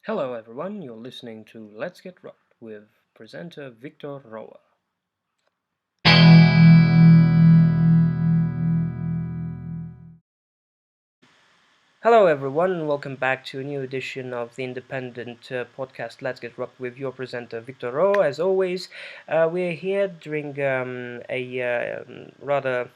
Hello everyone, you're listening to Let's Get Rocked with presenter Victor Rouă. Hello everyone, and welcome back to a new edition of the independent podcast Let's Get Rocked with your presenter Victor Rouă. As always, we're here during a rather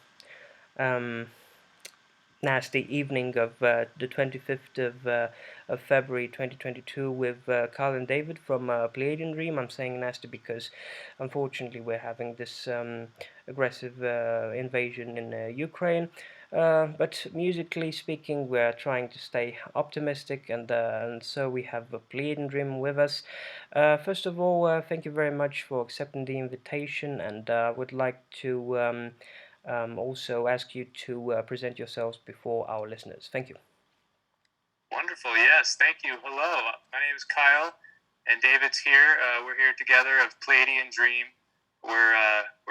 nasty evening of the 25th of February 2022 with Carl and David from Pleiadian Dream. I'm saying nasty because unfortunately we're having this aggressive invasion in Ukraine. But musically speaking, we're trying to stay optimistic, and so we have a Pleiadian Dream with us. First of all, thank you very much for accepting the invitation, and I would like to also ask you to present yourselves before our listeners. Thank you. Wonderful. Yes, thank you. Hello, my name is Kyle, and David's here. We're here together of Pleiadian Dream. We're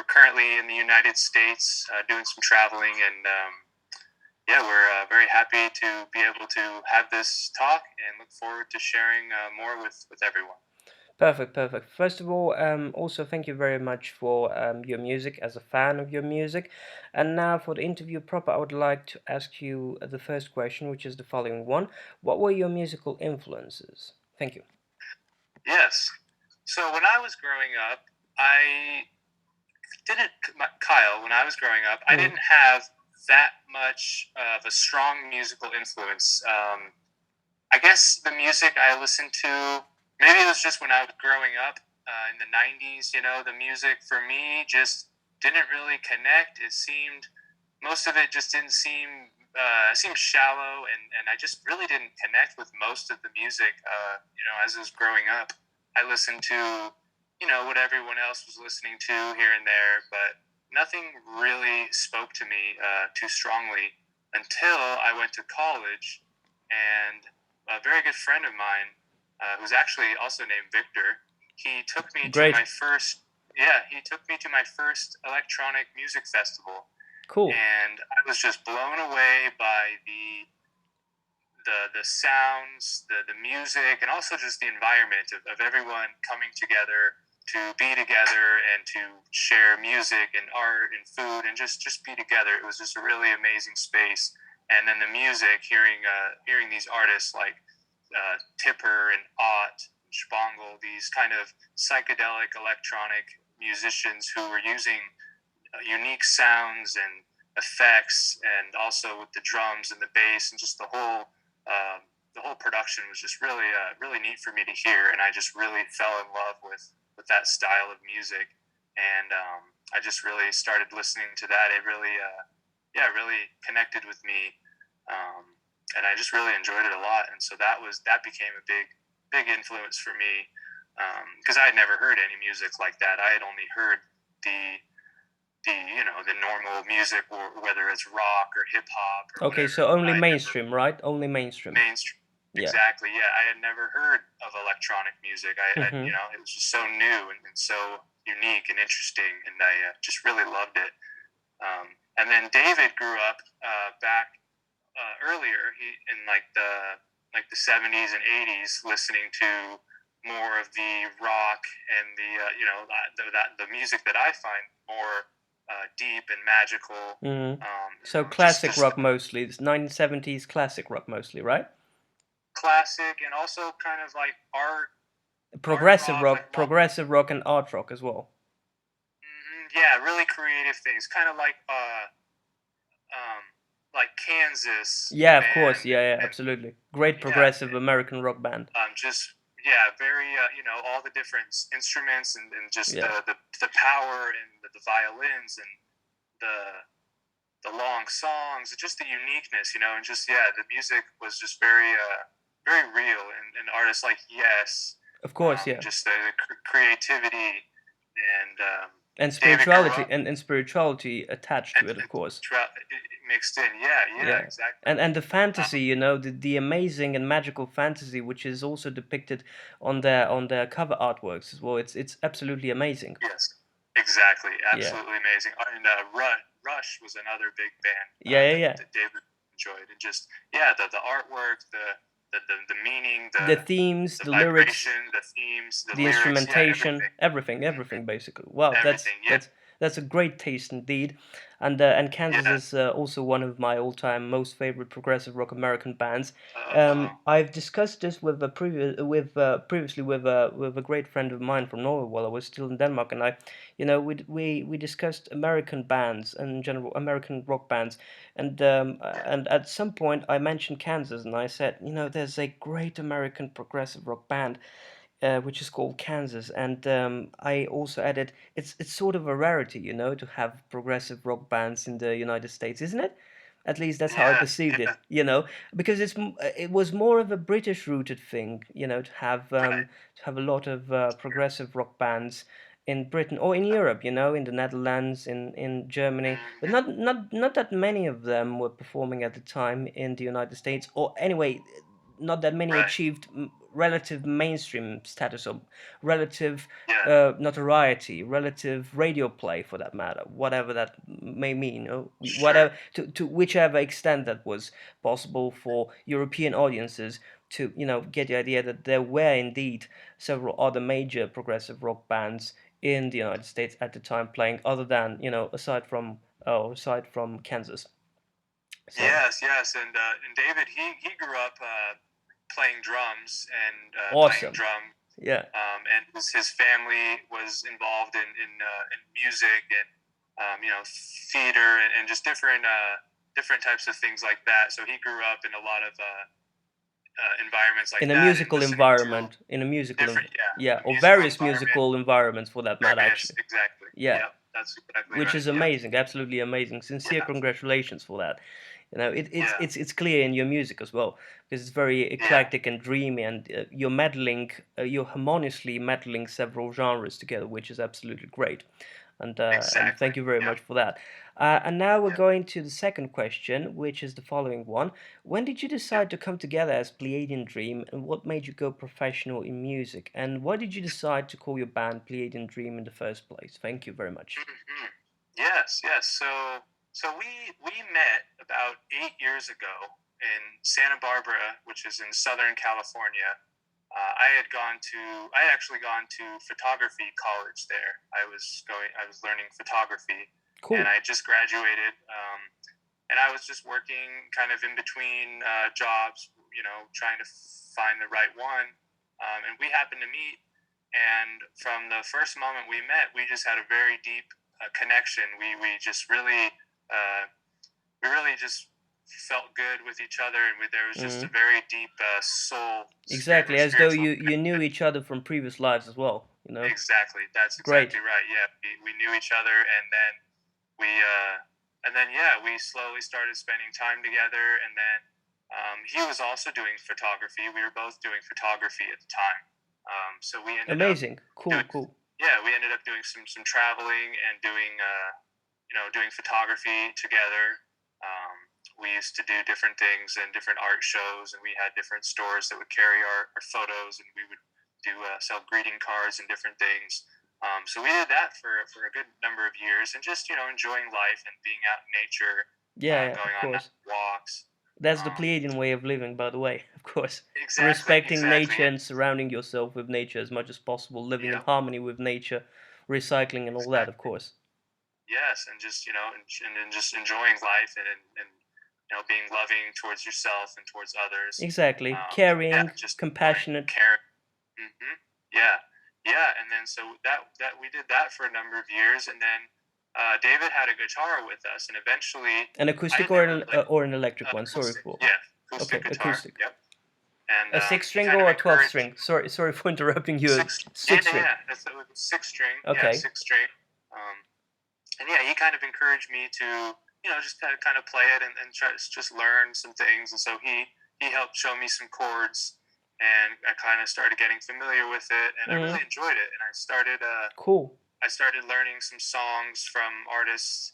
currently in the United States doing some traveling, and we're very happy to be able to have this talk and look forward to sharing more with everyone. Perfect. First of all, also thank you very much for your music, as a fan of your music. And now for the interview proper, I would like to ask you the first question, which is the following one. What were your musical influences? Thank you. Yes. So when I was growing up, Kyle, when I was growing up, I didn't have that much of a strong musical influence. I guess the music I listened to, maybe it was just when I was growing up in the 90s, the music for me just didn't really connect. Most of it just didn't seem, seemed shallow, and I just really didn't connect with most of the music, as I was growing up. I listened to, what everyone else was listening to here and there, but nothing really spoke to me too strongly until I went to college, and a very good friend of mine, who's actually also named Victor, he took me to my first electronic music festival. Cool. And I was just blown away by the sounds, the music, and also just the environment of everyone coming together to be together and to share music and art and food and just be together. It was just a really amazing space. And then the music, hearing these artists like Tipper and Ott, Spangle, these kind of psychedelic electronic musicians who were using unique sounds and effects, and also with the drums and the bass, and just the whole production was just really really neat for me to hear, and I just really fell in love with that style of music, and I just really started listening to that. It really really connected with me, and I just really enjoyed it a lot, and so that became a big influence for me, because I had never heard any music like that. I had only heard the normal music, or whether it's rock or hip hop. Okay, so only mainstream, right? Only mainstream. Mainstream. Yeah. Exactly. Yeah, I had never heard of electronic music. I it was just so new and so unique and interesting, and I just really loved it. And then David grew up back earlier. He in the 70s and 80s, listening to more of the rock and the music that I find more deep and magical. So classic rock mostly. It's 1970s classic rock mostly, right? Classic, and also kind of like art. Progressive rock, and art rock as well. Yeah, really creative things, kind of like Kansas. Yeah, of course. Yeah, absolutely. Great progressive American rock band. Very all the different instruments, and just the power, and the violins, and the long songs, and just the uniqueness, and just the music was just very very real, and artists like Yes, of course, just the creativity and spirituality, and spirituality attached to it, of course. Mixed in, yeah, exactly. And the fantasy, the amazing and magical fantasy, which is also depicted on their cover artworks as well. It's absolutely amazing. Yes, exactly, absolutely amazing. And Rush was another big band. Yeah. That David enjoyed, and just the artwork, the meaning, The themes, the the lyrics, vibration, the themes, the the lyrics, yeah, instrumentation, everything basically. Wow, everything, yeah, that's a great taste indeed, and Kansas yeah. is also one of my all-time most favorite progressive rock American bands. Uh, I've discussed this with a previously with a great friend of mine from Norway while I was still in Denmark, and we discussed American bands and in general American rock bands, and at some point I mentioned Kansas, and I said, there's a great American progressive rock band, which is called Kansas. And I also added, it's sort of a rarity, to have progressive rock bands in the United States, isn't it? At least that's how I yeah, perceived yeah, it, because it was more of a British rooted thing, right, to have a lot of progressive rock bands in Britain or in Europe, in the Netherlands, in Germany, but hmm not that many of them were performing at the time in the United States, or anyway, not that many right, achieved relative mainstream status or relative yeah, notoriety, relative radio play for that matter, whatever that may mean, sure, whatever to whichever extent that was possible for European audiences to get the idea that there were indeed several other major progressive rock bands in the United States at the time playing, other than aside from Kansas. So yes, yes, and David, he grew up playing drums and playing awesome, drum, yeah. and his family was involved in music and theater and just different types of things like that. So he grew up in a lot of environments like In a that and musical listening to environment, different, yeah, a or musical various environment. musical environments for that matter, Various, actually. exactly. Yeah, Yep, that's exactly which right. is Yeah, amazing, absolutely amazing. Sincere yeah, congratulations for that. yeah, It's clear in your music as well, because it's very yeah. eclectic and dreamy, and you're harmoniously meddling several genres together, which is absolutely great. And Exactly. thank you very Yep. much for that. And now we're Yep. going to the second question, which is the following one. When did you Yep. decide to come together as Pleiadian Dream, and what made you go professional in music? And why did you decide to call your band Pleiadian Dream in the first place? Thank you very much. hmm Yes. Yes. So we met about 8 years ago in Santa Barbara, which is in Southern California. I had actually gone to photography college there. I was learning photography, and Cool. I just graduated. And I was just working kind of in between jobs, trying to find the right one. And we happened to meet, and from the first moment we met, we just had a very deep connection. We just really we really just felt good with each other, and there was just a Mm. very deep soul spirit or Exactly, as though spiritual you knew connection. each other from previous lives as well. Exactly, that's Great. exactly right. Yeah, we knew each other, and then yeah, we slowly started spending time together, and then he was also doing photography. We were both doing photography at the time, so we ended up Amazing. Cool, doing cool. yeah, we ended up doing some traveling and doing photography together. We used to do different things and different art shows, and we had different stores that would carry our photos, and we would do sell greeting cards and different things. So we did that for a good number of years, and just enjoying life and being out in nature, Yeah, yeah, going of on course. night walks. That's the Um, Pleiadian way of living, by the way, of course. exactly, Respecting exactly. nature and surrounding yourself with nature as much as possible, living in Yep, harmony with nature, recycling and all that, of exactly. course. Yes, and just and just enjoying life and being loving towards yourself and towards others. Exactly. Yeah, Caring, just enjoying compassionate. care. Yeah, yeah, and then so that we did that for a number of years, and then David had a guitar with us, and eventually An I acoustic had never played or an electric one? Sorry acoustic. for. Yeah, acoustic Okay, guitar. acoustic. Yep, and A six he string kind of or a 12 encouraged string? Sorry for interrupting you. six. Yeah, Six string. yeah, that's it was a six string. Yeah, Okay. six string. Um, and yeah, he kind of encouraged me to just kind of play it and try to just learn some things. And so he helped show me some chords, and I kind of started getting familiar with it, and I Mm, really enjoyed it. And cool. I started learning some songs from artists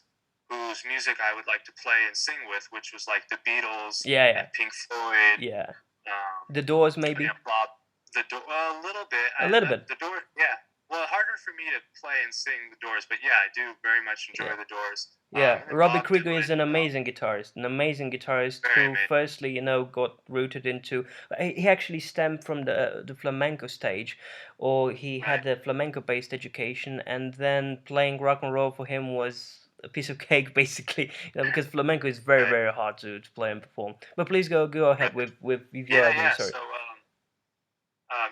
whose music I would like to play and sing with, which was like the Beatles Yeah, and yeah, Pink Floyd, yeah. um, The Doors, maybe? Bob, a little bit. A little bit. The door, yeah. well, harder for me to play and sing the Doors, but yeah, I do very much enjoy Yeah. the Doors. Yeah, And then Robbie Bob Krieger is Dylan, an amazing guitarist very who amazing. firstly, got rooted into. He actually stemmed from the flamenco stage, or he Right. had a flamenco-based education, and then playing rock and roll for him was a piece of cake, basically. Because flamenco is very, Right. very hard to play and perform. But please go ahead Right. with your Yeah, idea. yeah. Sorry.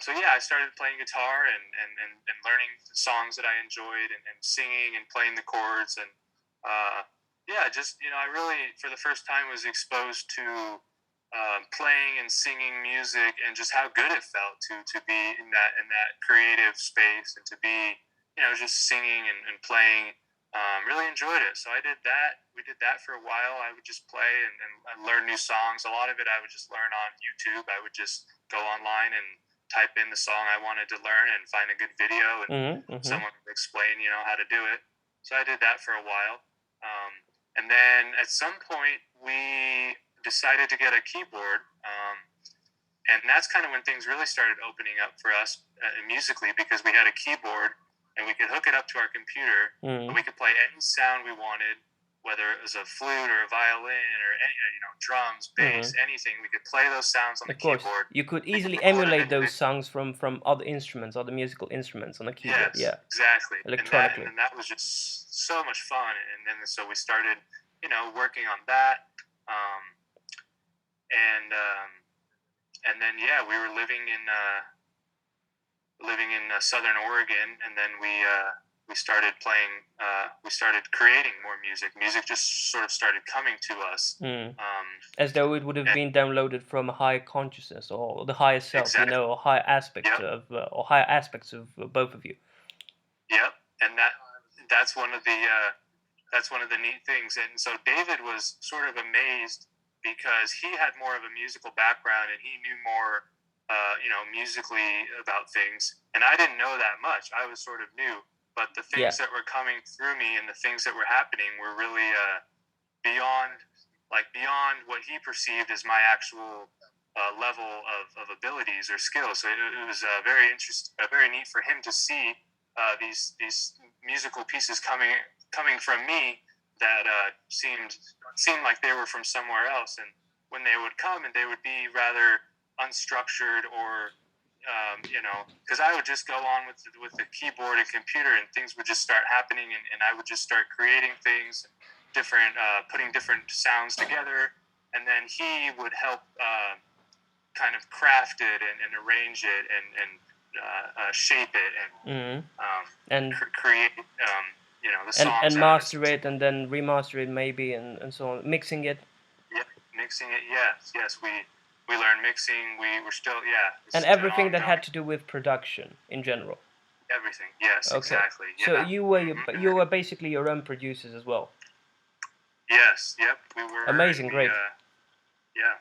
So yeah, I started playing guitar and learning songs that I enjoyed and singing and playing the chords uh, yeah, just I really for the first time was exposed to playing and singing music and just how good it felt to be in that creative space and to be just singing and playing. Really enjoyed it. So I did that. We did that for a while. I would just play and learn new songs. A lot of it I would just learn on YouTube. I would just go online and type in the song I wanted to learn and find a good video and Mm-hmm. someone would explain, how to do it. So I did that for a while. And then at some point we decided to get a keyboard. And that's kind of when things really started opening up for us musically because we had a keyboard and we could hook it up to our computer and we could play any sound we wanted, whether it was a flute or a violin or any, drums, bass, anything. We could play those sounds on the Of course, keyboard. you could We could easily record emulate it. those songs from other instruments, other musical instruments on a keyboard. Yes, Yeah, exactly. electronically. And that was just so much fun. And then so we started, working on that. Um, and then yeah, we were living in Southern Oregon, and then we started playing. We started creating more music. Music just sort of started coming to us. As though it would have been downloaded from a higher consciousness or the higher self, Exactly. or higher aspect Yep. of or higher aspects of both of you. Yep, and that's one of the neat things. And so David was sort of amazed because he had more of a musical background and he knew more, musically about things. And I didn't know that much. I was sort of new, but the things that were coming through me and the things that were happening were really beyond what he perceived as my actual level of abilities or skills. So it was very interesting, very neat for him to see these musical pieces coming from me that seemed like they were from somewhere else. And when they would come and they would be rather unstructured or because I would just go on with the keyboard and computer and things would just start happening and I would just start creating things, putting different sounds together, and then he would help kind of craft it and arrange it and shape it and create the songs and master it and then remaster it maybe and so on, mixing it. Yeah, mixing it. Yes. We learned mixing. We were still And everything that had to do with production in general. Everything. Yes, Okay. Exactly. So yeah. you were basically your own producers as well. Yes. Yep. We were amazing. Great. Yeah.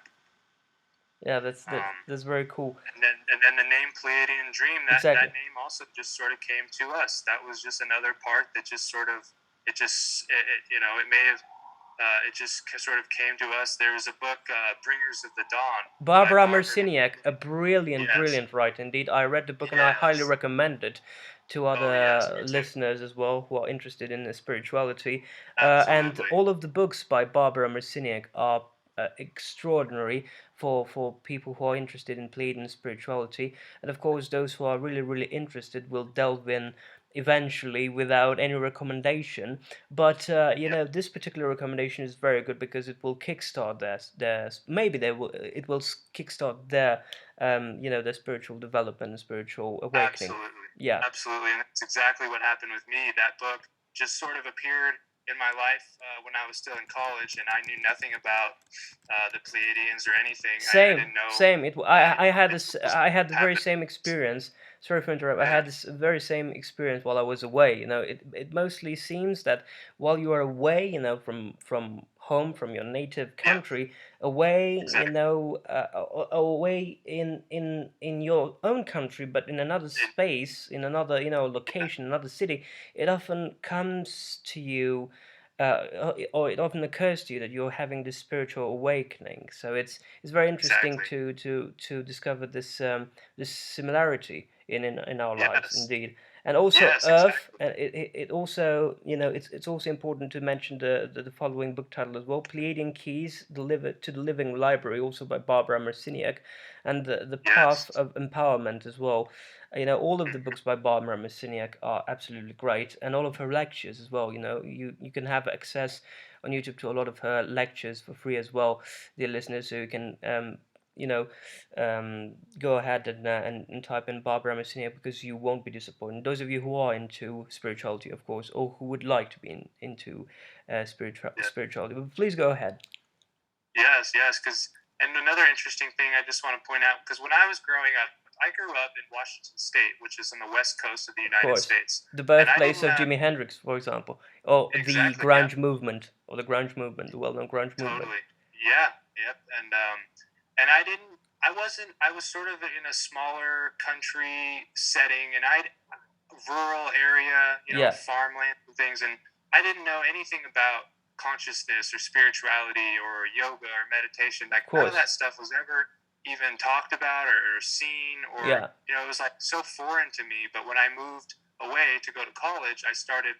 Yeah, that's very cool. And then the name Pleiadian Dream, that name also just sort of came to us. That was just another part that just sort of it just came to us. There was a book, Bringers of the Dawn. Barbara Marciniak, a brilliant writer indeed. I read the book and I highly recommend it to other listeners as well who are interested in spirituality. And all of the books by Barbara Marciniak are extraordinary for people who are interested in Pleiadian spirituality. And of course, those who are really, really interested will delve in eventually without any recommendation. But this particular recommendation is very good because it will kickstart their it will kickstart their their spiritual development and spiritual awakening. Absolutely, and that's exactly what happened with me. That book just sort of appeared in my life when I was still in college, and I knew nothing about the Pleiadians or anything. I didn't know. Same. I had the very same experience. Sorry for interrupting. I had this very same experience while I was away. It mostly seems that while you are away, from home, from your native country, away, away in your own country, but in another space, in another, location, another city, it often comes to you. Or it often occurs to you that you're having this spiritual awakening. So it's very interesting to discover this this similarity in our lives, Yes. indeed. And also Yes, Earth, exactly. and it also, it's also important to mention the following book title as well: Pleiadian Keys Delivered to the Living Library, also by Barbara Marciniak, and the Path Yes. of Empowerment as well. All of the books by Barbara Marciniak are absolutely great, and all of her lectures as well. You can have access on YouTube to a lot of her lectures for free as well, dear listeners, so you can you know, go ahead and type in Barbara Messina, because you won't be disappointed. Those of you who are into spirituality, of course, or who would like to be into Yeah. spirituality, but please go ahead. Yes, yes, and another interesting thing I just want to point out, because when I was growing up, I grew up in Washington State, which is on the west coast of the Of United course, States, the and I birthplace didn't of Jimi Hendrix, for example, or the exactly, yeah, grunge movement, the well-known grunge movement. totally, yeah, yep, and I wasn't, I was sort of in a smaller country setting, and rural area, Yeah, farmland and things, and I didn't know anything about consciousness or spirituality or yoga or meditation. of Like none of course. that stuff was ever even talked about or seen, or Yeah, it was like so foreign to me. But when I moved away to go to college, I started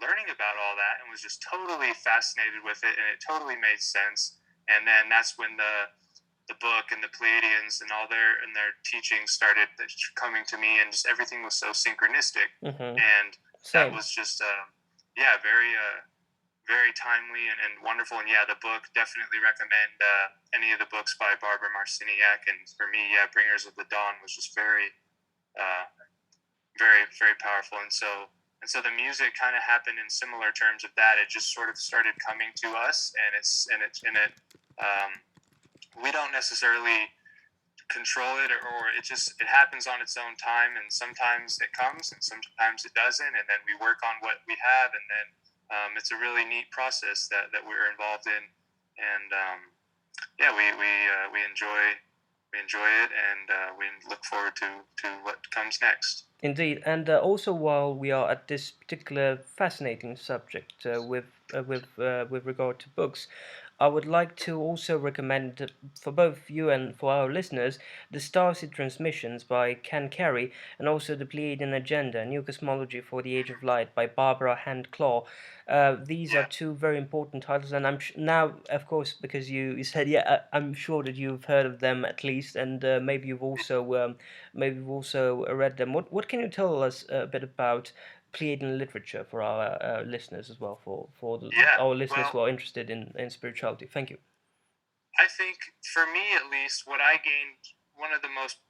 learning about all that and was just totally fascinated with it, and it totally made sense. And then that's when the book and the Pleiadians and all their teachings started coming to me, and just everything was so synchronistic, and that same. was just yeah, very very timely and wonderful. And yeah, the book, definitely recommend any of the books by Barbara Marciniak. And for me, yeah, Bringers of the Dawn was just very very very powerful. And so the music kind of happened in similar terms of that. It just sort of started coming to us, and we don't necessarily control it, or it happens on its own time, and sometimes it comes and sometimes it doesn't, and then we work on what we have, and then it's a really neat process that we're involved in. And yeah, we enjoy it, and we look forward to what comes next. Indeed, and also while we are at this particular fascinating subject with regard to books, I would like to also recommend for both you and for our listeners the Starseed Transmissions by Ken Carey, and also the Pleiadian Agenda: New Cosmology for the Age of Light by Barbara Handclaw. These are Yeah. two very important titles, and now, of course, because you said, yeah, I'm sure that you've heard of them at least, and maybe you've also read them. What can you tell us a bit about Pleiadian literature for our listeners as well, Yeah. our listeners who Well, are interested in spirituality? Thank you. I think for me at least, what I gained, one of the most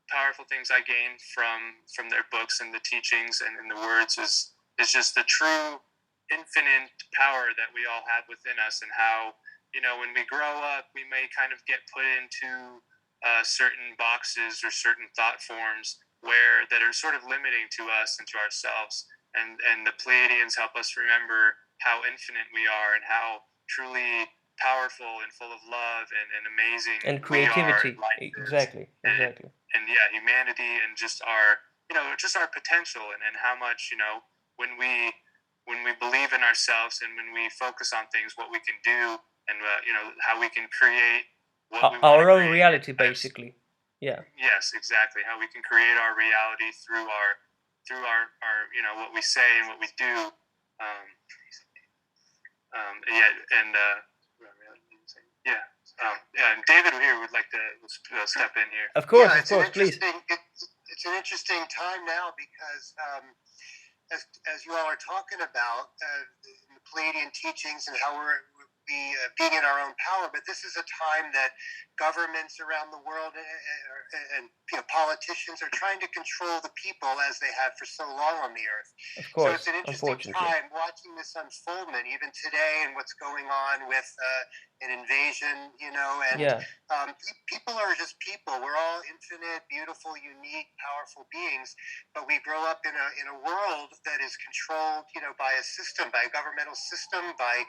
powerful things I gained from their books and the teachings and the words is just the true infinite power that we all have within us, and how when we grow up, we may kind of get put into certain boxes or certain thought forms that are sort of limiting to us and to ourselves, and the Pleiadians help us remember how infinite we are, and how truly powerful and full of love and amazing And we are, and creativity, life is, exactly, and, exactly. and yeah, humanity, and just our just our potential, and how much when we believe in ourselves, and when we focus on things, what we can do, and how we can create what we want to Our own create. reality, And basically. Yeah. yes, exactly, how we can create our reality through our what we say and what we do. um, yeah, and yeah. Yeah, and David here would like to step in here. Of course, Yeah, of course, please. It's an interesting time now because, as you all are talking about, the Pleiadian teachings and how we're being in our own power, but this is a time that governments around the world and politicians are trying to control the people as they have for so long on the earth. Of So course, it's an interesting unfortunately. time watching this unfoldment, even today, and what's going on with an invasion, and Yeah. people are just people. We're all infinite, beautiful, unique, powerful beings, but we grow up in a world that is controlled, by a system, by a governmental system, by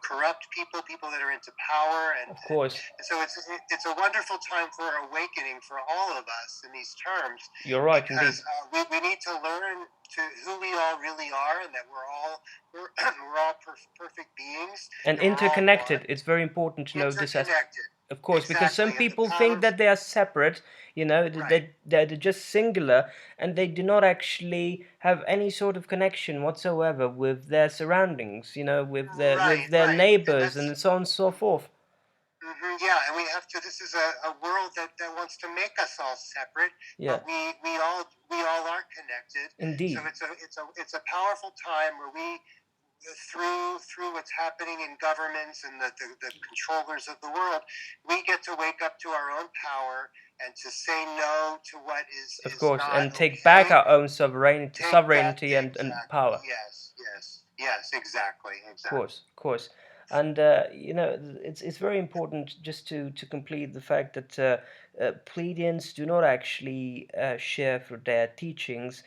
corrupt people that are into power, and Of course. and so it's a wonderful time for awakening for all of us in these terms. You're right, because indeed. we need to learn to who we all really are, and that we're all perfect beings, And we're all interconnected. one. It's very important to know this as Interconnected. Of course, because some Exactly, and the people think powers. that they are separate, Right, they're just singular, and they do not actually have any sort of connection whatsoever with their surroundings, right, with their right, and neighbors, that's. and so on and so forth. Yeah, and we have to. This is a world that wants to make us all separate, Yeah, but we all are connected. So indeed. it's a powerful time where we, through what's happening in governments and the controllers of the world, we get to wake up to our own power and to say no to what Of is course, not and take back okay. our own sovereignty, Take that and exactly. power. Yes, exactly, exactly. Of course, and it's very important just to complete the fact that Pleiadians do not actually share through their teachings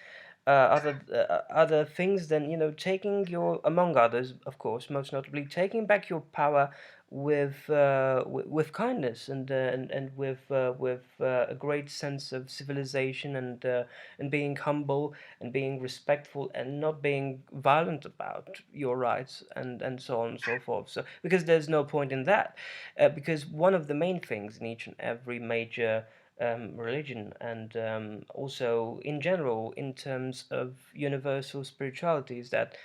other things than taking your, among others, of course, most notably taking back your power with kindness and with a great sense of civilization and being humble and being respectful and not being violent about your rights and so on and so forth. So because there's no point in that, because one of the main things in each and every major religion and also in general in terms of universal spirituality is that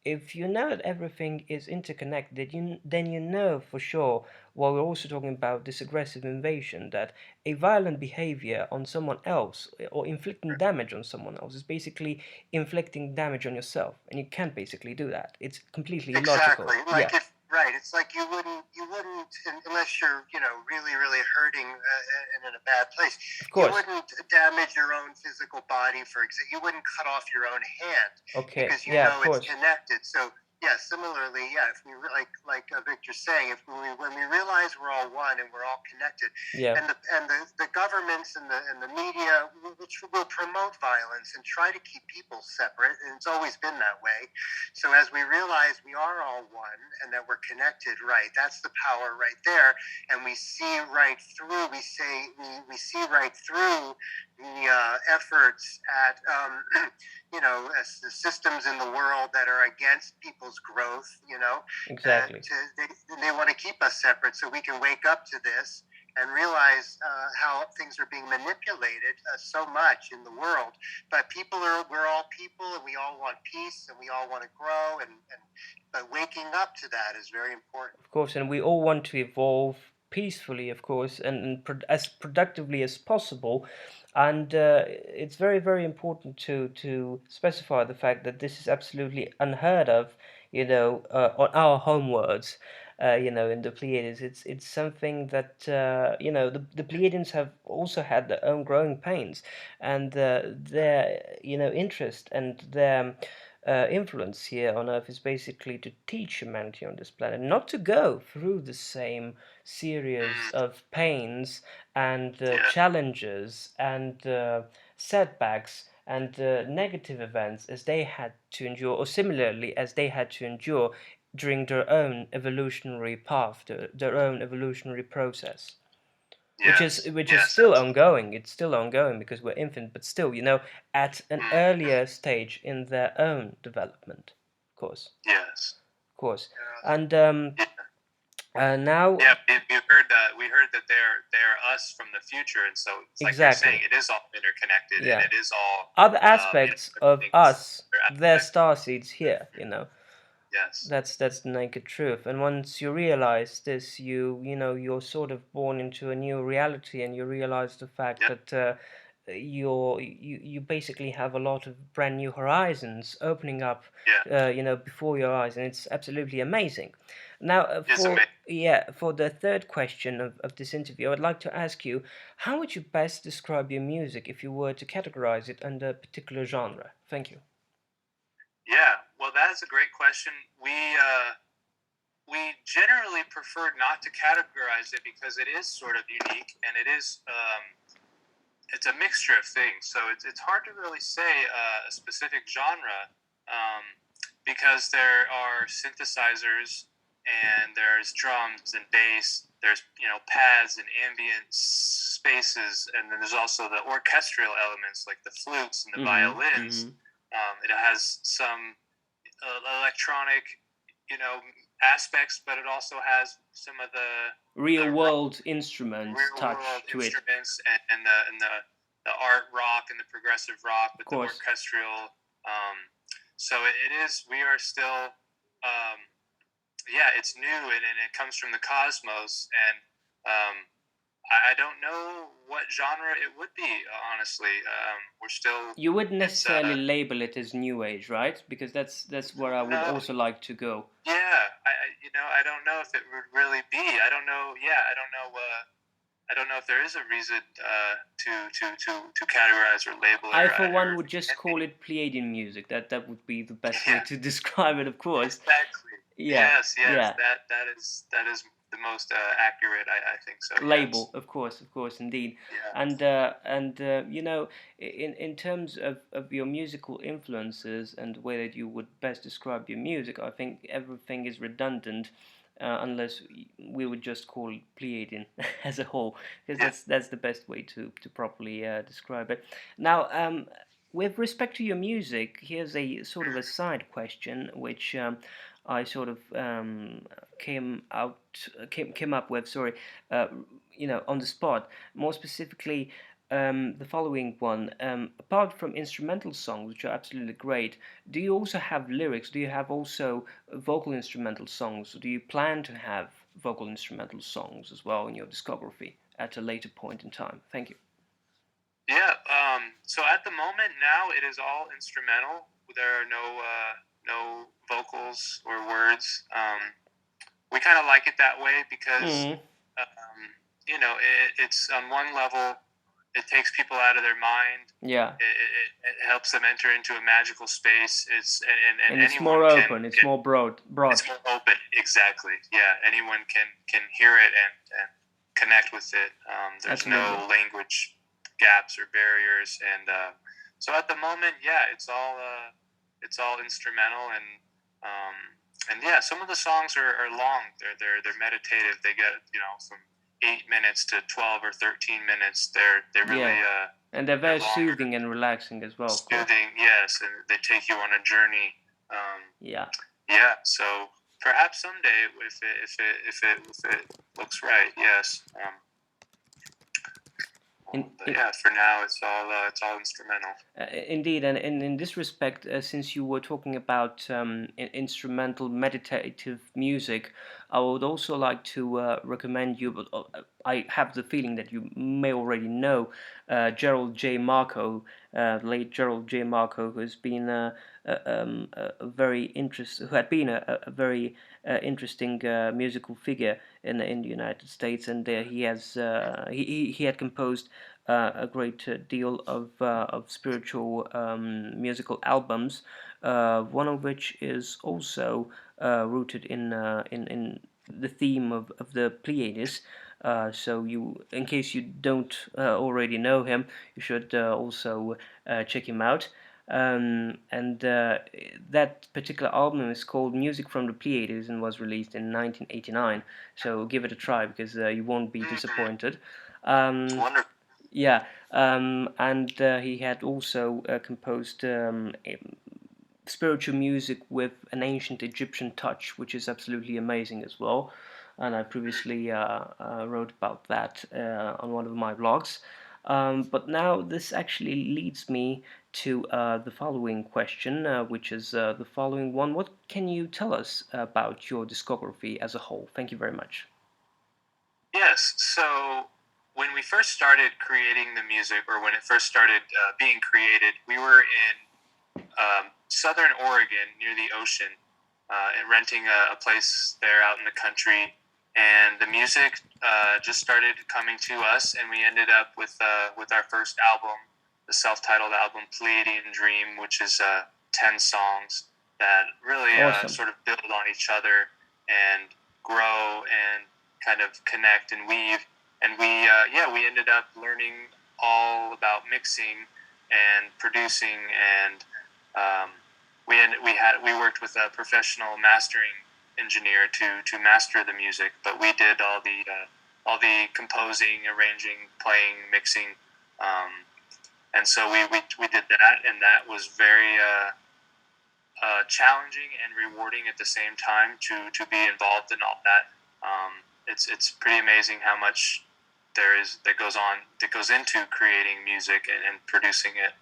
if you know that everything is interconnected, then you know for sure, while we're also talking about this aggressive invasion, that a violent behavior on someone else or inflicting damage on someone else is basically inflicting damage on yourself, and you can't basically do that. It's completely illogical. Exactly. Yeah, Like if right, it's like you wouldn't unless you're really really hurting and in a bad place. of You course. wouldn't damage your own physical body, for example. You wouldn't cut off your own hand Okay, because you yeah, of know it's course. connected. So yeah, similarly, yeah. If we like Victor's saying, if when we realize we're all one and we're all connected, Yeah, and the governments and the media, which will promote violence and try to keep people separate, and it's always been that way. So as we realize we are all one and that we're connected, right? That's the power right there, and we see right through. We see right through the efforts at as the systems in the world that are against people's growth. exactly. They want to keep us separate so we can wake up to this and realize how things are being manipulated so much in the world. But we're all people, and we all want peace, and we all want to grow, but waking up to that is very important. Of course, and we all want to evolve peacefully, of course, and as productively as possible. And it's very, very important to specify the fact that this is absolutely unheard of, on our homeworlds. In the Pleiades, it's something that the Pleiadians have also had their own growing pains, and their interest and their influence here on Earth is basically to teach humanity on this planet, not to go through the same series of pains and Yeah. challenges and setbacks and negative events as they had to endure, or similarly as they had to endure during their own evolutionary path, their own evolutionary process, which is Yes, still absolutely. ongoing. It's still ongoing because we're infant, but still, at an earlier stage in their own development, of course, Yes. of course. Yeah. And Yeah. now, Yeah, we heard that they're us from the future, and so it's like you're saying, exactly, it is all interconnected, and yeah. it is all Other aspects of everything's us, their their aspect. star seeds here, Yes. That's the naked truth. And once you realize this, you're sort of born into a new reality, and you realize the fact Yep. that you basically have a lot of brand new horizons opening up, Yeah. before your eyes, and it's absolutely amazing. Now, It's amazing. for the third question of this interview, I would like to ask you, how would you best describe your music if you were to categorize it under a particular genre? Thank you. Yeah. Well, that is a great question. We generally prefer not to categorize it because it is sort of unique, and it's a mixture of things. So it's hard to really say a specific genre because there are synthesizers and there's drums and bass. There's pads and ambient spaces, and then there's also the orchestral elements like the flutes and the violins. It has some electronic, aspects, but it also has some of the real world instruments touch to it. And the art rock and the progressive rock with the course. orchestral. So it is. We are still. It's new and it comes from the cosmos, and I don't know what genre it would be. Honestly, we're still. You wouldn't necessarily label it as new age, right? Because that's where I would also like to go. Yeah, I don't know if it would really be. I don't know. Yeah, I don't know. I don't know if there is a reason to categorize or label it. I, for one, would just call it Pleiadian music. That would be the best way to describe it, of course. Exactly. Yeah. Yes. Yeah. That is the most accurate. I think so. Label, yes. of course, indeed. Yeah. And in terms of your musical influences and the way that you would best describe your music, I think everything is redundant. Unless we would just call it Pleiadian as a whole, because that's the best way to properly describe it. Now, with respect to your music, here's a sort of a side question, which I sort of came up with. Sorry, on the spot. More specifically, the following one. Apart from instrumental songs, which are absolutely great, do you also have lyrics? Do you have also vocal instrumental songs? Do you plan to have vocal instrumental songs as well in your discography at a later point in time? Thank you. Yeah. So at the moment now, it is all instrumental. There are no vocals or words. We kind of like it that way because it's on one level. It takes people out of their mind. Yeah. It helps them enter into a magical space. And it's more open. It's more broad. It's more open. Exactly. Yeah. Anyone can hear it and connect with it. There's Absolutely. no language gaps or barriers. And so at the moment, it's all instrumental and some of the songs are long. They're meditative. They get from 8 minutes to 12 or 13 minutes. They're really and they're very soothing and relaxing as well. Soothing, yes, and they take you on a journey. Yeah. So perhaps someday, if it looks right, yes. For now, it's all instrumental. Indeed, and in this respect, since you were talking about instrumental meditative music, I would also like to recommend you. But I have the feeling that you may already know Gerald J. Marco, late Gerald J. Marco, who has been a very very interesting musical figure in the United States, and he had composed a great deal of spiritual musical albums, one of which is also rooted in the theme of the Pleiades. So in case you don't already know him, you should also check him out. And that particular album is called Music from the Pleiades and was released in 1989. So give it a try because you won't be disappointed. Wonderful. Yeah, and he had also composed spiritual music with an ancient Egyptian touch, which is absolutely amazing as well. And I previously wrote about that on one of my blogs. But now this actually leads me to the following question, which is the following one. What can you tell us about your discography as a whole? Thank you very much. Yes, so when we first started creating the music, or when it first started being created, we were in southern Oregon near the ocean, and renting a place there out in the country. And the music just started coming to us, and we ended up with our first album, the self-titled album Pleiadian Dream, which is 10 songs that really sort of build on each other and grow and kind of connect and weave. And we ended up learning all about mixing and producing, and we worked with a professional mastering engineer to master the music, but we did all the composing, arranging, playing, mixing, and so we did that, and that was very challenging and rewarding at the same time to be involved in all that. It's pretty amazing how much that goes into creating music and producing it.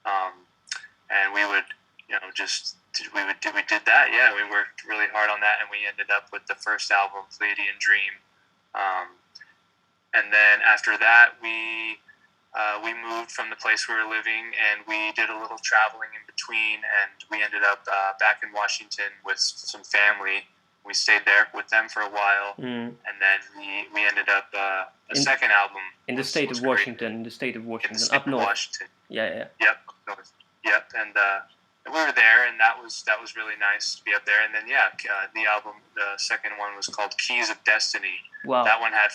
And we would, we did that. Yeah, we worked really hard on that, and we ended up with the first album, Pleiadian Dream. And then after that, we moved from the place we were living, and we did a little traveling in between, and we ended up back in Washington with some family. We stayed there with them for a while, and then we ended up second album in the state of Washington. In the state of Washington, up north. Washington. Yeah. Yep, up north. Yep, and we were there, and that was really nice to be up there. And then the album, the second one was called Keys of Destiny. Wow. That one had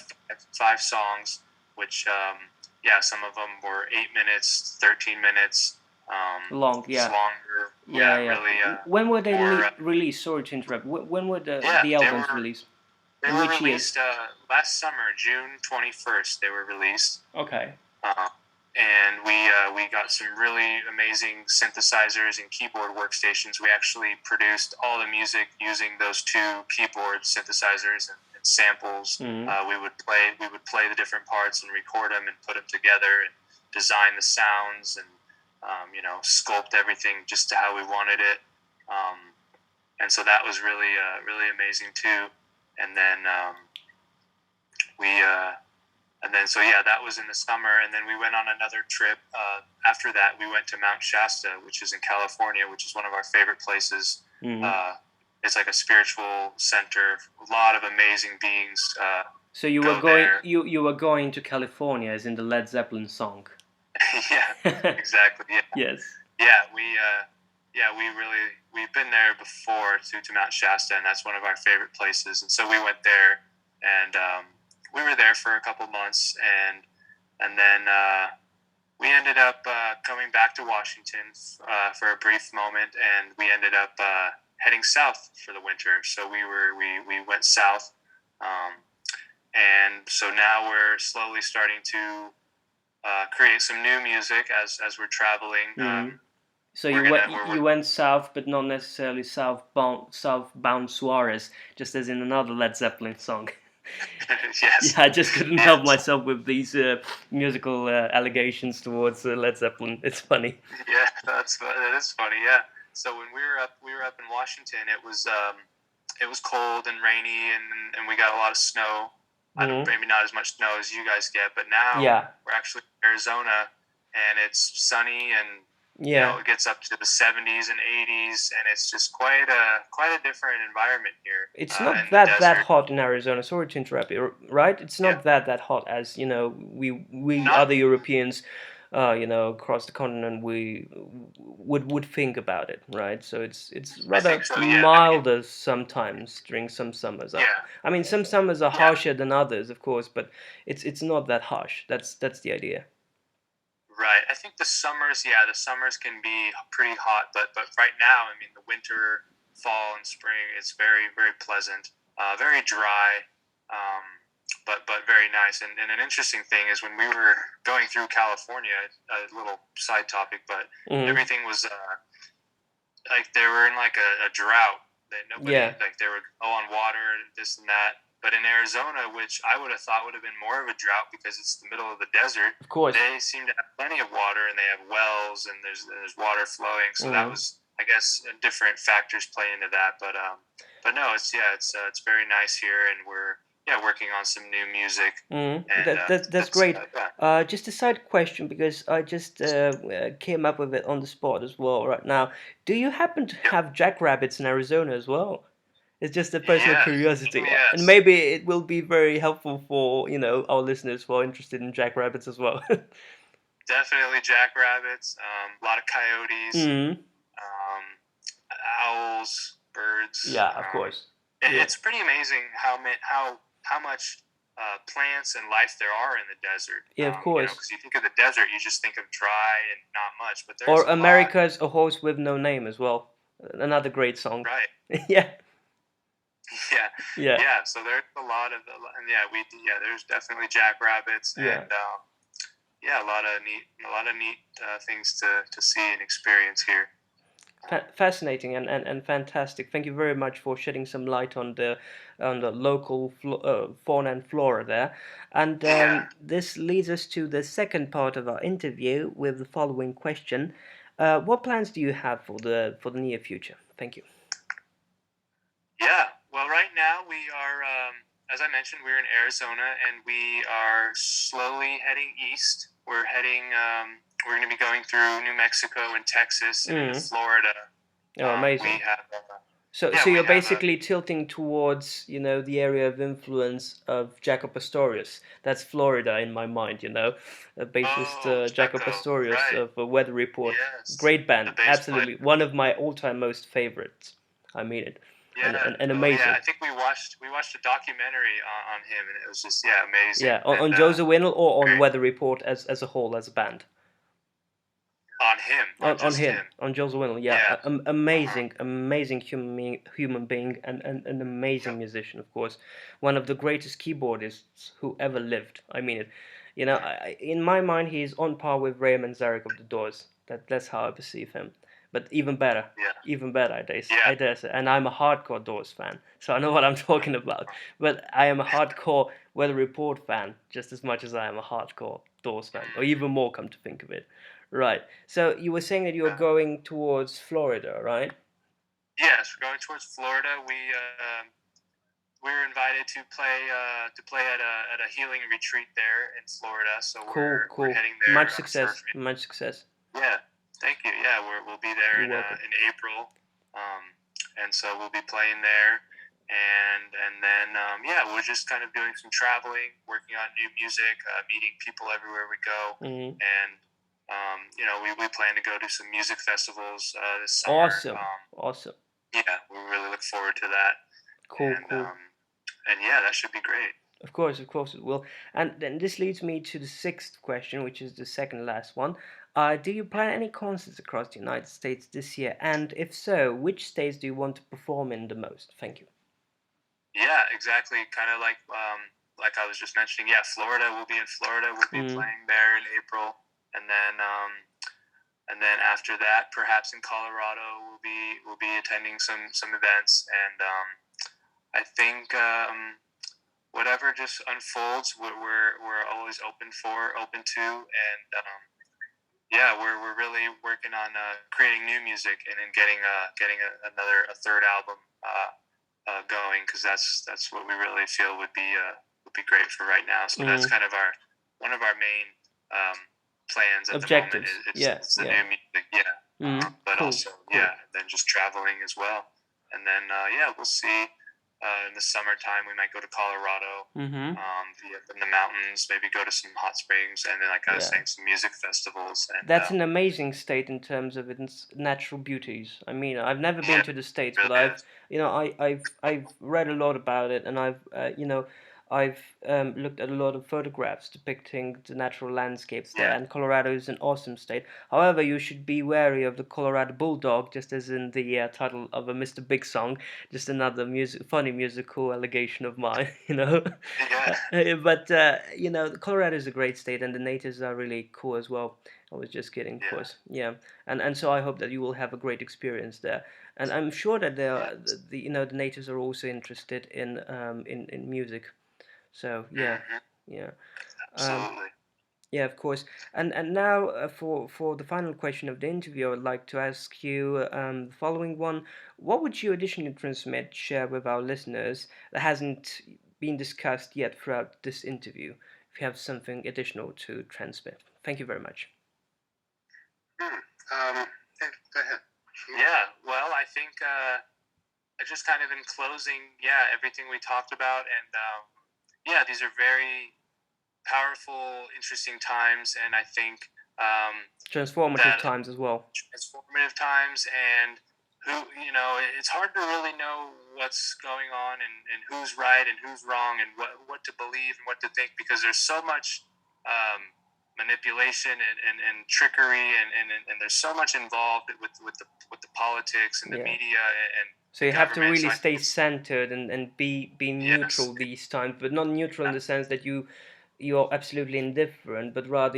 5 songs, which some of them were 8 minutes, 13 minutes. Long, yeah. It's longer. Yeah. Really. When were they released? Sorry to interrupt. When were the albums released? They were released last summer, June 21st. They were released. Okay. And we got some really amazing synthesizers and keyboard workstations. We actually produced all the music using those 2 keyboard synthesizers and samples. We would play the different parts and record them and put them together and design the sounds and sculpt everything just to how we wanted it. And so that was really amazing too. And then that was in the summer, and then we went on another trip. After that, we went to Mount Shasta, which is in California, which is one of our favorite places. It's like a spiritual center, a lot of amazing beings. So you were going to California, as in the Led Zeppelin song. Yeah, exactly. Yeah. Yes. Yeah, we've been there before to Mount Shasta, and that's one of our favorite places. And so we went there, and we were there for a couple months, and then we ended up coming back to Washington for a brief moment, and we ended up heading south for the winter. So we went south, and so now we're slowly starting to create some new music as we're traveling. So you went south, but not necessarily southbound Suarez, just as in another Led Zeppelin song. Yes. Yeah, I just couldn't help myself with these musical allegations towards Led Zeppelin. It's funny. Yeah, that is funny. Yeah. So when we were up in Washington, it was cold and rainy, and we got a lot of snow. Maybe not as much snow as you guys get, but now we're actually in Arizona, and it's sunny, and it gets up to the 70s and 80s, and it's just quite a different environment here. It's not that hot in Arizona. Sorry to interrupt you, right? It's not that hot as we other Europeans, across the continent, we would think about it, right? So it's rather milder sometimes during some summers. Yeah. I mean, some summers are harsher than others, of course, but it's not that harsh. That's the idea. Right. I think the summers can be pretty hot, but right now, I mean, the winter, fall, and spring, it's very, very pleasant, very dry, but very nice. And an interesting thing is when we were going through California, a little side topic, but everything was like they were in like a drought. That nobody like they were low on water, this and that. But in Arizona, which I would have thought would have been more of a drought because it's the middle of the desert, of course, they seem to have plenty of water, and they have wells, and there's water flowing. So that was, I guess, different factors play into that. But no, it's very nice here, and we're working on some new music. And, that's great. Just a side question, because I just came up with it on the spot as well right now. Do you happen to have jackrabbits in Arizona as well? It's just a personal curiosity, and maybe it will be very helpful for our listeners who are interested in jackrabbits as well. Definitely jackrabbits, a lot of coyotes, owls, birds. Yeah, of course. It's pretty amazing how much plants and life there are in the desert. Yeah, of course. Because you think of the desert, you just think of dry and not much. But there's America's A Horse with No Name as well. Another great song. Right. Yeah. Yeah. So there's a lot of, there's definitely jackrabbits, and a lot of neat things to see and experience here. Fascinating and fantastic. Thank you very much for shedding some light on the local fauna and flora there. And this leads us to the second part of our interview with the following question: what plans do you have for the near future? Thank you. Yeah. Well, right now we are, as I mentioned, we're in Arizona, and we are slowly heading east. We're heading. We're going to be going through New Mexico and Texas and into Florida. Oh, amazing. We have. So you're basically tilting towards, the area of influence of Jaco Pastorius. That's Florida in my mind, bassist Jaco Pastorius right. of Weather Report. Yes. Great band, absolutely. Player. One of my all-time most favorites. I mean it. Yeah. And amazing. Yeah, I think we watched a documentary on him, and it was just amazing. Yeah, on Joseph Winnell or on Weather Report as a whole, as a band. On him. On him. On Joseph Winnell, yeah. Amazing human being and an amazing musician, of course. One of the greatest keyboardists who ever lived. I mean it. In my mind, he's on par with Ray Manzarek of the Doors. That's how I perceive him. But even better. Yeah. Even better, I dare say. And I'm a hardcore Doors fan, so I know what I'm talking about. But I am a hardcore Weather Report fan, just as much as I am a hardcore Doors fan, or even more, come to think of it. Right. So you were saying that you were going towards Florida, right? Yes, we're going towards Florida. We were invited to play at a healing retreat there in Florida. So cool. We're heading there. Much success. Yeah, thank you. Yeah, we'll be there in April, and so we'll be playing there, and then we're just kind of doing some traveling, working on new music, meeting people everywhere we go, and. We plan to go to some music festivals this summer. Awesome. Yeah, we really look forward to that. Cool. And that should be great. Of course it will. And then this leads me to the sixth question, which is the second last one. Do you plan any concerts across the United States this year? And if so, which states do you want to perform in the most? Thank you. Yeah, exactly. Kind of like I was just mentioning. Yeah, Florida. We'll be in Florida. We'll be playing there in April. And then after that, perhaps in Colorado, we'll be attending some events, and I think whatever just unfolds, we're always open to, and we're really working on creating new music and then getting a third album going, because that's what we really feel would be great for right now. So that's kind of one of our main plans at objectives. The moment. It's the new music, but also then just traveling as well, and then we'll see. In the summertime, we might go to Colorado, be up in the mountains, maybe go to some hot springs, and then, like I was saying, some music festivals. And that's an amazing state in terms of its natural beauties. I mean, I've never been to the States, but I've read a lot about it, and I've looked at a lot of photographs depicting the natural landscapes there, and Colorado is an awesome state. However, you should be wary of the Colorado Bulldog, just as in the title of a Mr. Big song, just another funny musical allegation of mine, But, Colorado is a great state, and the natives are really cool as well. I was just kidding, of course. Yeah, and so I hope that you will have a great experience there. And I'm sure that the natives are also interested in music. So absolutely. Yeah, of course. And now for the final question of the interview, I would like to ask you the following one: what would you additionally share with our listeners that hasn't been discussed yet throughout this interview? If you have something additional to transmit, thank you very much. Go ahead. Yeah. Well, I think just kind of in closing, everything we talked about, and these are very powerful, interesting times, and I think transformative times as well. Transformative times, and it's hard to really know what's going on and who's right and who's wrong and what to believe and what to think, because there's so much manipulation and trickery and there's so much involved with the politics and the media and. So you have to really stay centered and be neutral these times, but not neutral in the sense that you're absolutely indifferent, but rather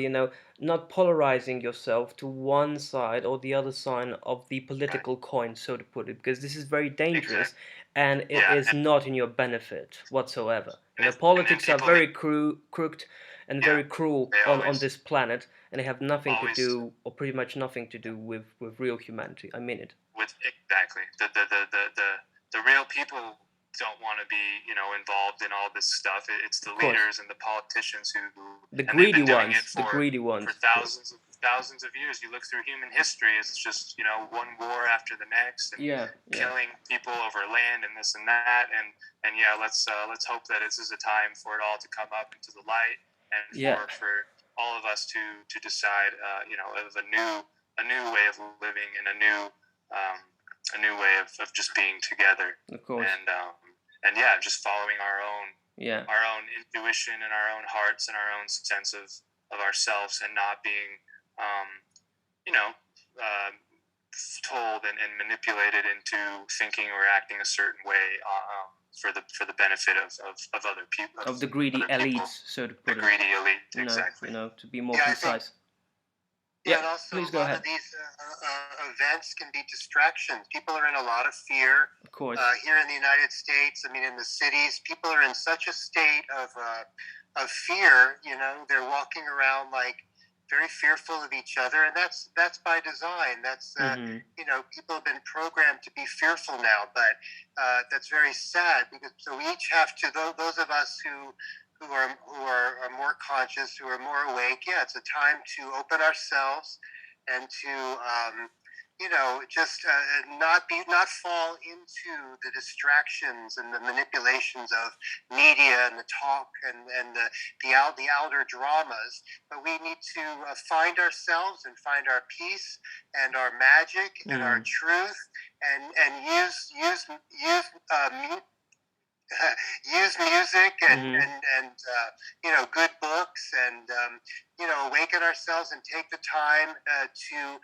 not polarizing yourself to one side or the other side of the political coin, so to put it, because this is very dangerous, and it Yeah, is not in your benefit whatsoever. and Politics are people, very crooked and very cruel they on always this planet, and they have nothing to always do, or pretty much nothing to do, with real humanity. I mean it. with exactly the real people don't want to be involved in all this stuff. It's the Of course. leaders and the politicians who The and they've greedy been doing ones, it the greedy ones. for thousands of years. You look through human history, it's just one war after the next, and killing people over land and this and that, and yeah, let's hope that this is a time for it all to come up into the light, and for all of us to decide of a new way of living and a new way of just being together. Of course. And yeah, just following our own intuition and our own hearts and our own sense of ourselves, and not being told and manipulated into thinking or acting a certain way for the benefit of other people, of the greedy elites, so to put it. The greedy elite, exactly. To be more precise. And also please a go lot ahead. of these events can be distractions. People are in a lot of fear. Of course. Here in the United States, I mean, in the cities, people are in such a state of fear. They're walking around like very fearful of each other, and that's by design. That's people have been programmed to be fearful now, but that's very sad, because so we each have to. Those of us who are more conscious, who are more awake. Yeah, it's a time to open ourselves and to just not fall into the distractions and the manipulations of media and the talk and the outer dramas. But we need to find ourselves and find our peace and our magic and our truth, and use music and good books, and awaken ourselves and take the time to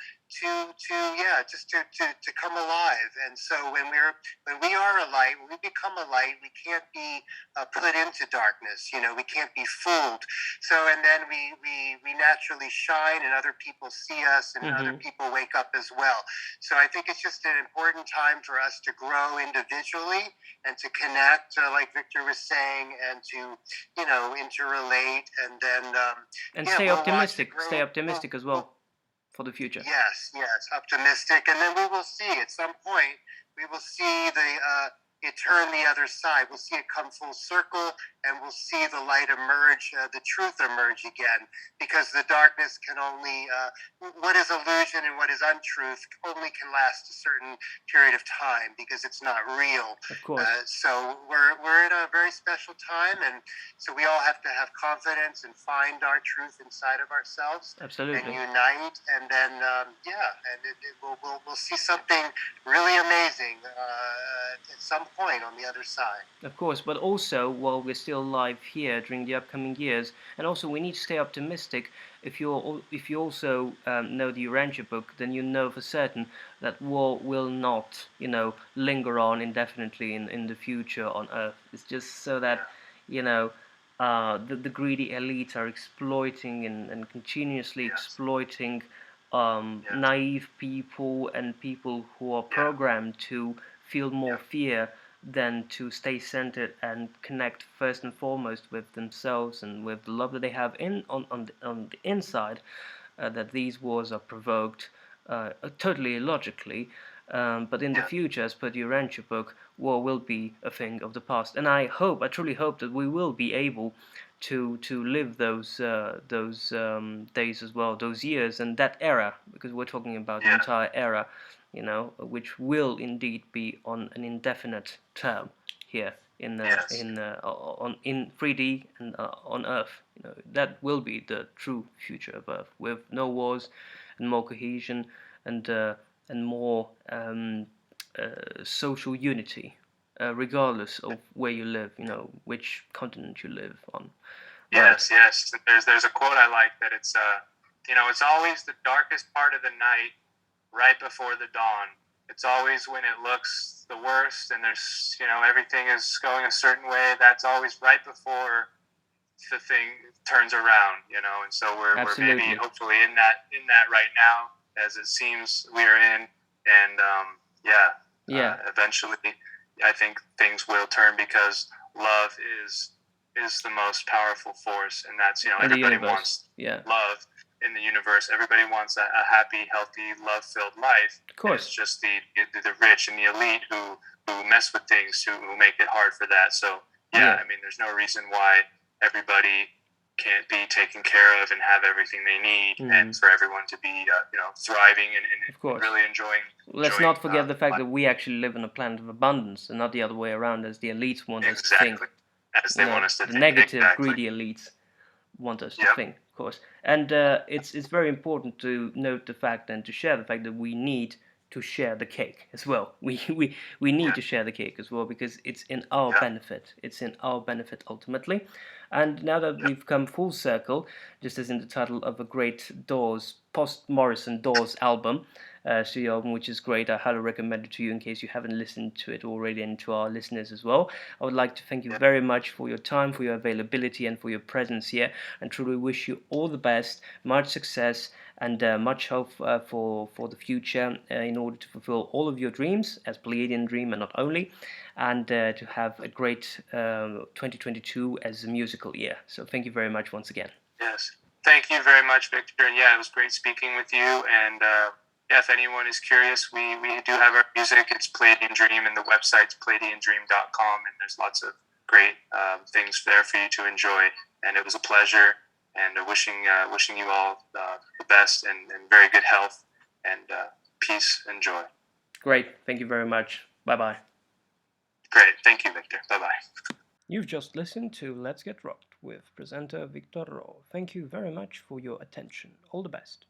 come alive. And so when we are a light, when we become a light, we can't be put into darkness. We can't be fooled. So and then we naturally shine, and other people see us, and other people wake up as well. So I think it's just an important time for us to grow individually and to connect, like Victor was saying, and to interrelate, and then stay optimistic. Stay optimistic as well for the future. Yes, optimistic, and then we will see at some point. We will see it turn the other side. We'll see it come full circle, and we'll see the light emerge, the truth emerge again, because the darkness can only, what is illusion and what is untruth only can last a certain period of time, because it's not real. Of course. So we're in a very special time, and so we all have to have confidence and find our truth inside of ourselves. Absolutely. And unite, and then we'll see something really amazing at some point on the other side. Of course, but also while we're still alive here during the upcoming years, and also we need to stay optimistic. If you also know the Urantia book, then you know for certain that war will not linger on indefinitely in the future on Earth. It's just so that the greedy elites are exploiting and continuously exploiting naive people and people who are programmed to feel more fear than to stay centered and connect first and foremost with themselves and with the love that they have on the inside. That these wars are provoked totally illogically, but in the future, as per the Urantia book, war will be a thing of the past. And I truly hope that we will be able to live those days as well, those years and that era, because we're talking about the entire era, which will indeed be on an indefinite term here in 3D and on Earth. That will be the true future of Earth, with no wars and more cohesion and more social unity, regardless of where you live, which continent you live on. Yes. There's a quote I like that it's it's always the darkest part of the night right before the dawn. It's always when it looks the worst and there's everything is going a certain way. That's always right before the thing turns around, and so we're maybe hopefully in that right now, as it seems we are in, and eventually I think things will turn, because love is the most powerful force, and that's everybody wants love in the universe. Everybody wants a happy, healthy, love-filled life. Of course, it's just the rich and the elite who mess with things, who make it hard for that. So I mean, there's no reason why everybody can't be taken care of and have everything they need, and for everyone to be thriving and really enjoying. Let's not forget the fact that we actually live on a planet of abundance, and not the other way around, as the elites want us to think. As they want us to the think. Negative, greedy elites want us to think, of course. And it's very important to note the fact and to share the fact that we need to share the cake as well. We need to share the cake as well, because it's in our benefit. It's in our benefit ultimately. And now that we've come full circle, just as in the title of a great post-Morrison Doors album, studio album, which is great. I highly recommend it to you in case you haven't listened to it already, and to our listeners as well. I would like to thank you very much for your time, for your availability, and for your presence here, and truly wish you all the best, much success, and much hope for the future, in order to fulfill all of your dreams as Pleiadian Dream, and not only, and to have a great 2022 as a musical year. So thank you very much once again. Yes, thank you very much, Victor. And it was great speaking with you. And if anyone is curious, we do have our music. It's Pleiadian Dream, and the website's pleiadiandream.com, and there's lots of great things there for you to enjoy. And it was a pleasure, and wishing you all the best, and very good health, and peace and joy. Great. Thank you very much. Bye-bye. Great. Thank you, Victor. Bye-bye. You've just listened to Let's Get Rocked with presenter Victor Rouă. Thank you very much for your attention. All the best.